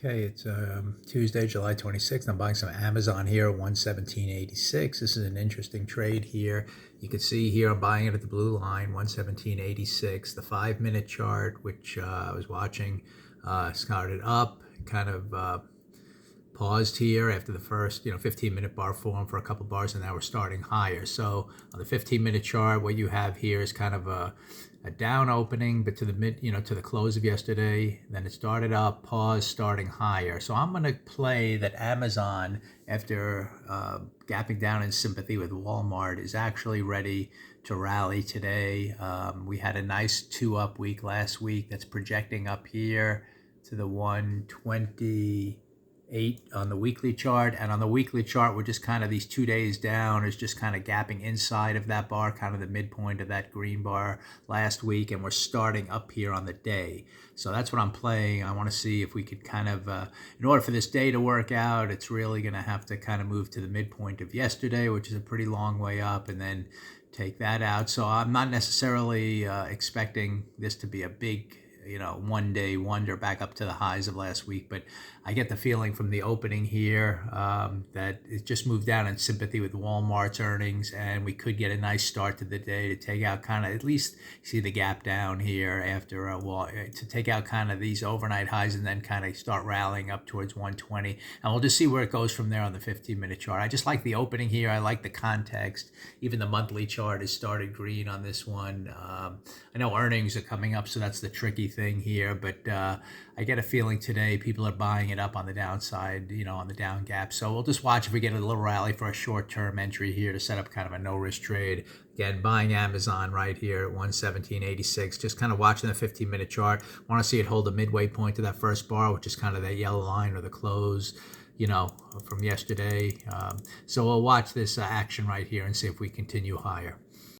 Okay, it's Tuesday, July 26th. I'm buying some Amazon here at 117.86. This is an interesting trade here. You can see here I'm buying it at the blue line, 117.86. The 5-minute chart, which I was watching, started up, kind of paused here after the first 15-minute bar form for a couple bars, and now we're starting higher. So on the 15-minute chart, what you have here is kind of a down opening, but to the to the close of yesterday. Then it started up, paused, starting higher. So I'm going to play that Amazon, after gapping down in sympathy with Walmart, is actually ready to rally today. We had a nice 2-up week last week that's projecting up here to the 128 on the weekly chart, and on the weekly chart we're just kind of these 2 days down is just kind of gapping inside of that bar, kind of the midpoint of that green bar last week, and we're starting up here on the day. So that's what I'm playing. I want to see if we could kind of in order for this day to work out, it's really going to have to kind of move to the midpoint of yesterday, which is a pretty long way up, and then take that out. So I'm not necessarily expecting this to be a big one-day wonder back up to the highs of last week, but I get the feeling from the opening here that it just moved down in sympathy with Walmart's earnings, and we could get a nice start to the day to take out kind of, at least see the gap down here after to take out kind of these overnight highs, and then kind of start rallying up towards 120, and we'll just see where it goes from there on the 15-minute chart. I just like the opening here. I like the context. Even the monthly chart has started green on this one. I know earnings are coming up, so that's the tricky thing here, but I get a feeling today people are buying it up on the downside, on the down gap. So we'll just watch if we get a little rally for a short-term entry here to set up kind of a no-risk trade. Again, buying Amazon right here at 117.86, just kind of watching the 15-minute chart. Want to see it hold the midway point to that first bar, which is kind of that yellow line or the close, from yesterday. So we'll watch this action right here and see if we continue higher.